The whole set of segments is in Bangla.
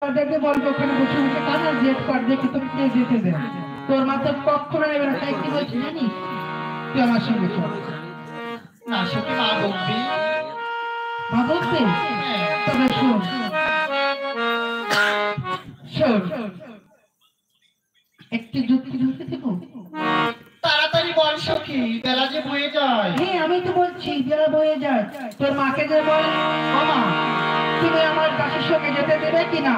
দেখে বলবো ওখানে বসে বসে কানা জেট কর দেখে তোকে কে যেতে দেবে তোর মাথা কখনো নেবে না তাই কি বলছি জানিস তুই আমার সঙ্গে চল না সত্যি মা বকবি মা বলতে তবে শোন শোন একটু যুক্তি ধরতে দেবো তাড়াতাড়ি বল সখী বেলা যে বয়ে যায় হ্যাঁ আমি তো বলছি বেলা বয়ে যায় তোর মাকে যে বল ও মা তুমি আমার কাছের সঙ্গে যেতে দেবে কিনা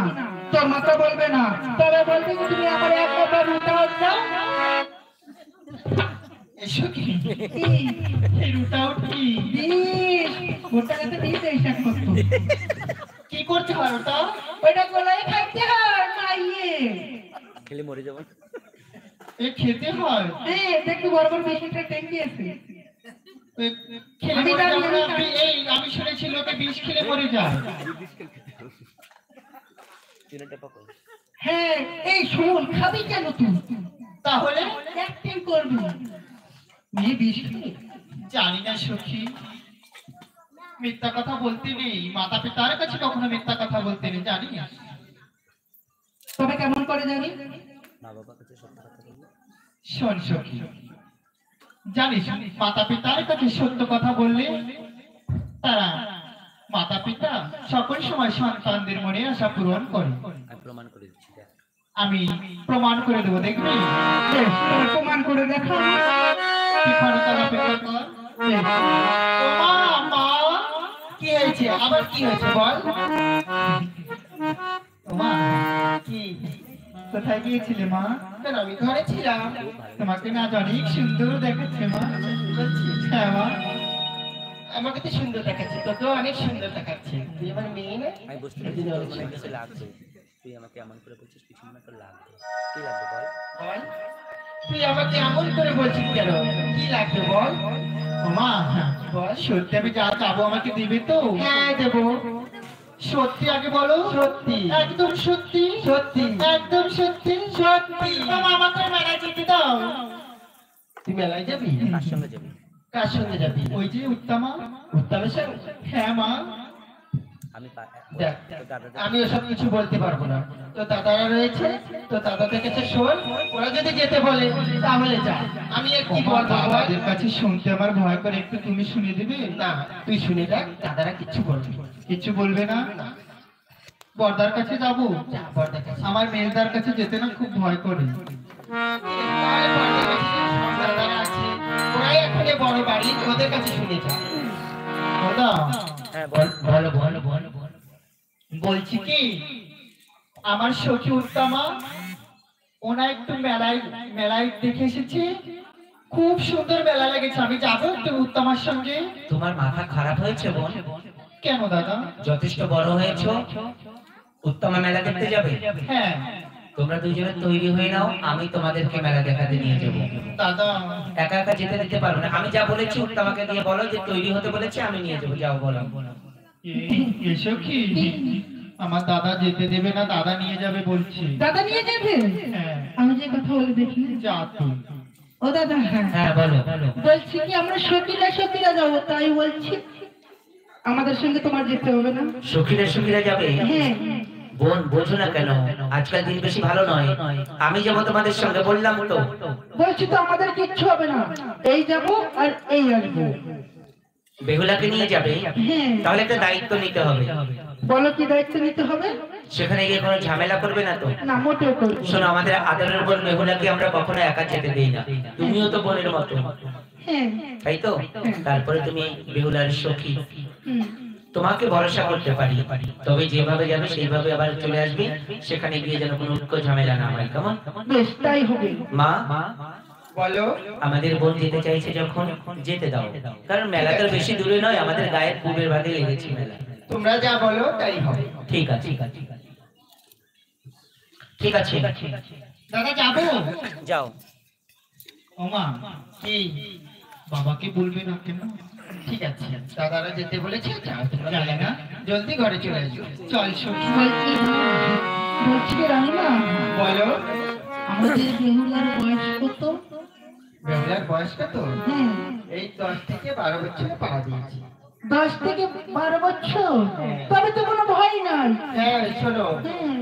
তোর মা তো বলবে না তবে বলবে যে তুমি আমার একবার উঠাও দাও এসো কি এই রুটা উঠি দিস ওটা তো দিস এইসব করতো কি করতে হয় ওটা ওটা গলায় খাইতে হয় মাইয়ে খেলে মরে যাবো এ খেতে হয় দেখি বড় বড় মেশিনটা ট্যাঙ্কি আছে খেলে আমি মরে জানি, যাবে না, আমি এই আমি শুনেছি লোকে বিষ খেলে মরে যায় তিনটা পাকো হ্যাঁ এই শোন খাবি কেন তুই তাহলে অ্যাক্টিং করবি মেয়ে বেশি জানি না সখী মিথ্যা কথা বলতে নেই মাতা পিতার কাছে কখনো মিথ্যা কথা বলতে নেই জানি তবে কেমন করে জানি মা বাবার কাছে সত্য কথা বলবো শোন সখী জানিস মাতা পিতার কাছে সত্য কথা বললে তারা মাতা পিতা সকল সময় সন্তানদের মনে আশা পূরণ করে আমি প্রমাণ করে দিচ্ছি দেখ আমি প্রমাণ করে দেবো দেখবি বেশ তোর প্রমাণ করে দেখা কি ফারুকার অপেক্ষা কর ও মা, মা, কি হয়েছে আবার কি হয়েছে বল ও মা কি কোথায় গিয়েছিলে মা কেন আমি ঘরে ছিলাম তোমাকে না অনেক সুন্দর দেখাচ্ছে মা হ্যাঁ মা আমাকে তো সুন্দর দেখাচ্ছে তোকেও অনেক সুন্দর দেখাচ্ছে তুই আমার মেয়ে না আমি বুঝতে পারছি তোর মনে কিছু লাগবে তুই আমাকে এমন করে বলছিস কিছু মনে করে লাগবে কি লাগবে বল বল তুই আমাকে এমন করে বলছিস কেন কি লাগবে বল ও মা বল সত্যি আমি যা চাবো আমাকে দিবে তো হ্যাঁ দেবো সত্যি আগে বলো সত্যি একদম সত্যি সত্যি একদম সত্যি সত্যি মামা আমাকে মেলায় যেতে দাও তুই মেলায় যাবি কার সঙ্গে যাবি কার সঙ্গে যাবি ওই যে উত্তমা উত্তমের সঙ্গে হ্যাঁ মা আমি দেখ তোর দাদা আমি ওসব কিছু বলতে পারবো না তো দাদারা রয়েছে তো দাদাদের কাছে শোন ওরা যদি যেতে বলে তাহলে যা আমি আর কি বলবো দাদাদের কাছে শুনতে আমার ভয় করে একটু তুমি শুনে দিবে না তুই শুনে দেখ দাদারা কিছু বলবে কিছু বলবে না বর্দার কাছে যাবো বর্দার কাছে আমার মেয়েদার কাছে যেতে না খুব ভয় করে তাহলে বর্দার কাছে যে সব দাদারা আছে ওরাই এখন বড় বাড়ি ওদের কাছে শুনে যা দাদা হ্যাঁ বল বলো বলো বলো বলো বলছি কি আমার সখী উত্তমা ওনা একটু মেলায় মেলায় দেখে এসেছে খুব সুন্দর মেলা লেগেছে আমি যাবো একটু উত্তমার সঙ্গে তোমার মাথা খারাপ হয়েছে বোন কেন দাদা যথেষ্ট বড় হয়েছো উত্তমা মেলা দেখতে যাবে হ্যাঁ তোমরা দুজনে তৈরি হয়ে নাও আমি তোমাদেরকে মেলা দেখাতে নিয়ে যাব দাদা একা একা যেতে দিতে পারবো না আমি যা বলেছি উত্তমাকে দিয়ে বলো যে তৈরি হতে বলেছে আমি নিয়ে যাবো যাও বলো এসো কি আমার দাদা যেতে দেবে না দাদা নিয়ে যাবে বলছি দাদা নিয়ে যাবে হ্যাঁ আমি যে কথা বলে দেখি যা তুই ও দাদা হ্যাঁ বলো বলছি কি আমরা সখীরা যাবো তাই বলছি আমাদের সঙ্গে তোমার যেতে হবে না সখীরা যাবে হ্যাঁ বোন বোঝো না কেন আজকাল দিন বেশি ভালো নয় আমি যাবো তোমাদের সঙ্গে বললাম তো বলছি তো আমাদের কিচ্ছু হবে না এই যাবো আর এই আসবো বেহুলাকে নিয়ে যাবে হ্যাঁ তাহলে একটা দায়িত্ব নিতে হবে বলো কি দায়িত্ব নিতে হবে সেখানে গিয়ে কোনো ঝামেলা করবে না তো না মোটেও করবো না। শোনো আমাদের আদরের বোন বেহুলাকে আমরা কখনো একা যেতে দেই না তুমিও তো বোনের মতো হ্যাঁ তাই তো তারপরে তুমি বেহুলার সখী হুম। তোমাকে ভরসা করতে পারি তবে যেভাবে যাবে সেইভাবে আবার চলে আসবে সেখানে গিয়ে যেন কোনো উৎকো ঝামেলা না হয় কেমন বেশ তাই হবে মা বলো আমাদের বোন যেতে চাইছে যখন যেতে দাও কারণ মেলা তো বেশি দূরে নয় আমাদের গায়ের পূবের ভাগে লেগেছে মেলা তোমরা যা বলো তাই হবে ঠিক আছে ঠিক আছে দাদা যাবো যাও ওমা কি বাবাকে বলবে না কেন ঠিক আছে দাদারা যেতে বলেছে যাও তোমরা যাবে না জলদি ঘরে চলে আসো চল সখী বলছি কি রানীমা বলো আমাদের বেহুলার বয়স কত বেহুলার বয়স কত হ্যাঁ এই 10 থেকে 12 বছর পাওয়া দিয়েছি 10 থেকে 12 বছর, তবে তো কোনো ভয় নাই। হ্যাঁ শোনো, হুম।